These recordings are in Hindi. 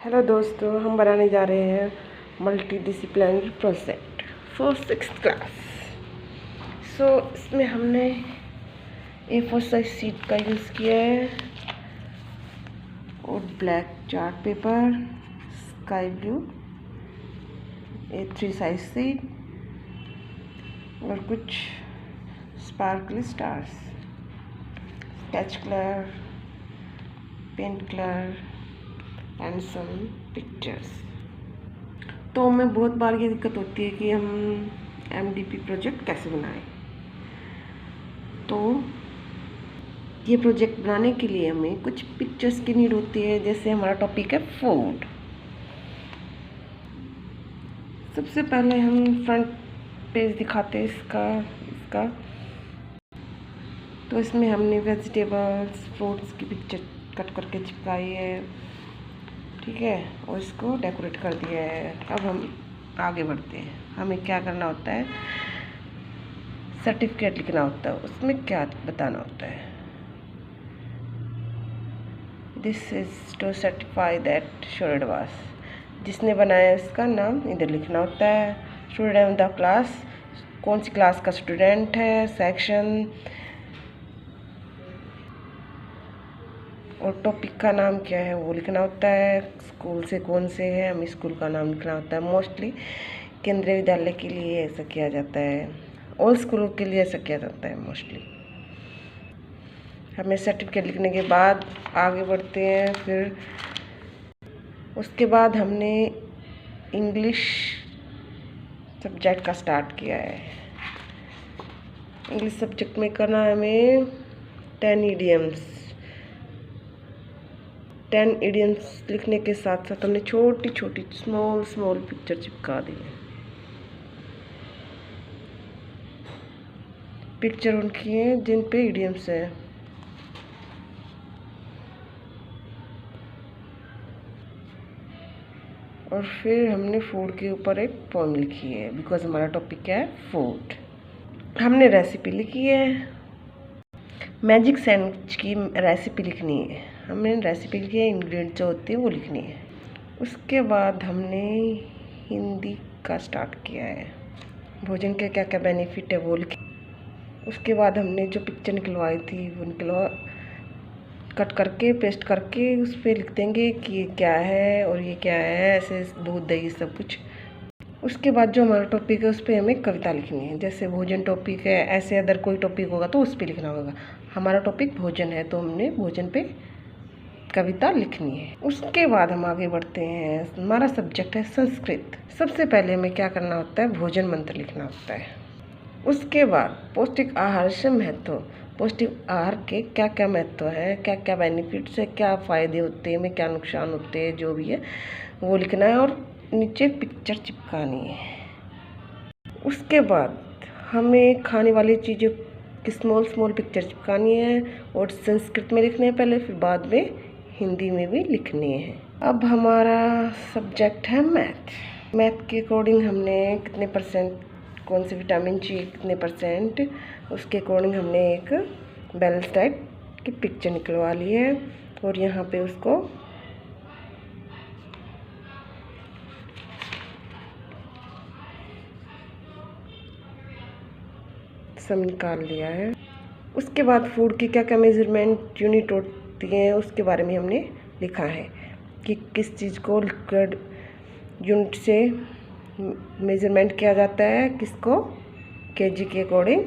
हेलो दोस्तों, हम बनाने जा रहे हैं multi disciplinary project for 6th class. इसमें हमने A4 साइज शीट का यूज़ किया है और black chart paper, sky blue A3 size sheet और कुछ sparkly stars, sketch colour, paint colour and some pictures. तो हमें बहुत बार ये दिक्कत होती है कि हम MDP प्रोजेक्ट कैसे बनाएं। तो ये प्रोजेक्ट बनाने के लिए हमें कुछ पिक्चर्स की नीड होती है। जैसे हमारा टॉपिक है फूड। सबसे पहले हम फ्रंट पेज दिखाते हैं इसका। तो इसमें हमने वेजिटेबल्स, फ्रूट्स की पिक्चर कट करके चिपकाई है, ठीक है, और इसको डेकोरेट कर दिया है। अब हम आगे बढ़ते हैं। हमें क्या करना होता है, सर्टिफिकेट लिखना होता है। उसमें क्या बताना होता है, this is to certify that Srinivas. जिसने बनाया इसका नाम इधर लिखना होता है। स्टूडेंट ऑफ द क्लास, कौन सी क्लास का स्टूडेंट है, सेक्शन और टॉपिक का नाम क्या है वो लिखना होता है। स्कूल से कौन से है, हमें स्कूल का नाम लिखना होता है। मोस्टली केंद्रीय विद्यालय के लिए ऐसा किया जाता है, ऑल स्कूलों के लिए ऐसा किया जाता है मोस्टली। हमें सर्टिफिकेट लिखने के बाद आगे बढ़ते हैं। फिर उसके बाद हमने इंग्लिश सब्जेक्ट का स्टार्ट किया है। इंग्लिश सब्जेक्ट में करना है हमें 10 इडियम्स। 10 इडियम्स लिखने के साथ साथ हमने छोटी छोटी स्मॉल पिक्चर चिपका दी है। पिक्चर उनकी हैं जिन पे इडियम्स है। और फिर हमने फूड के ऊपर एक पोएम लिखी है, बिकॉज हमारा टॉपिक क्या है, फूड। हमने रेसिपी लिखी है, मैजिक सैंडविच की रेसिपी लिखनी है। हमने रेसिपी लिखी है, इंग्रेडिएंट जो होते हैं वो लिखनी है। उसके बाद हमने हिंदी का स्टार्ट किया है, भोजन के क्या क्या बेनिफिट है वो लिखे। उसके बाद हमने जो पिक्चर निकलवाई थी वो कट करके पेस्ट करके उस पर लिख देंगे कि ये क्या है और ये क्या है, ऐसे दूध दही सब कुछ। उसके बाद जो हमारा टॉपिक है उस पर हमें कविता लिखनी है। जैसे भोजन टॉपिक है, ऐसे अदर कोई टॉपिक होगा तो उस पर लिखना होगा। हमारा टॉपिक भोजन है तो हमने भोजन पे कविता लिखनी है। उसके बाद हम आगे बढ़ते हैं। हमारा सब्जेक्ट है संस्कृत। सबसे पहले हमें क्या करना होता है, भोजन मंत्र लिखना होता है। उसके बाद पौष्टिक आहार से महत्व, पौष्टिक आहार के क्या क्या महत्व है, क्या क्या बेनिफिट्स है, क्या फ़ायदे होते हैं, क्या नुकसान होते हैं, जो भी है वो लिखना है और नीचे पिक्चर चिपकानी है। उसके बाद हमें खाने वाली चीज़ों की स्मॉल पिक्चर चिपकानी है और संस्कृत में लिखने हैं पहले, फिर बाद में हिंदी में भी लिखनी है। अब हमारा सब्जेक्ट है मैथ। मैथ के अकॉर्डिंग हमने कितने परसेंट कौन से विटामिन चाहिए, कितने परसेंट, उसके अकॉर्डिंग हमने एक बैलेंस डाइट की पिक्चर निकलवा ली है और यहाँ पे उसको सब निकाल लिया है। उसके बाद फूड की क्या क्या मेजरमेंट यूनिट होती हैं उसके बारे में हमने लिखा है कि किस चीज़ को लिक्विड यूनिट से मेजरमेंट किया जाता है, किसको केजी के अकॉर्डिंग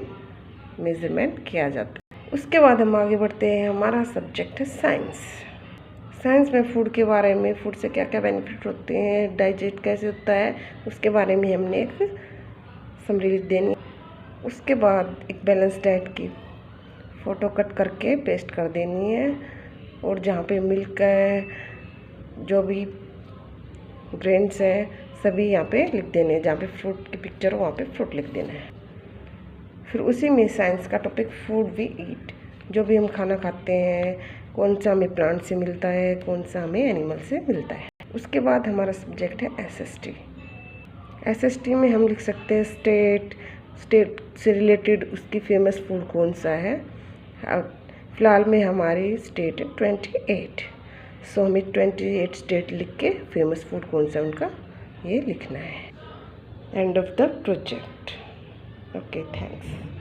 मेजरमेंट किया जाता है। उसके बाद हम आगे बढ़ते हैं। हमारा सब्जेक्ट है साइंस। साइंस में फूड के बारे में, फूड से क्या क्या बेनिफिट होते हैं, डाइजेस्ट कैसे होता है, उसके बारे में हमने एक समरी लिख देनी है। उसके बाद एक बैलेंस डाइट की फ़ोटो कट करके पेस्ट कर देनी है और जहाँ पे मिल्क है, जो भी ग्रेन्स है, सभी यहाँ पे लिख देने हैं। जहाँ पे फ्रूट की पिक्चर हो वहाँ पे फ्रूट लिख देना है। फिर उसी में साइंस का टॉपिक फूड वी ईट, जो भी हम खाना खाते हैं, कौन सा हमें प्लांट से मिलता है, कौन सा हमें एनिमल से मिलता है। उसके बाद हमारा सब्जेक्ट है SST। SST में हम लिख सकते हैं स्टेट से रिलेटेड उसकी फेमस फूड कौन सा है। फ़िलहाल में हमारी स्टेट है 28। सो हमें 28 स्टेट लिख के फेमस फूड कौन सा उनका ये लिखना है। End of the project. Okay, thanks.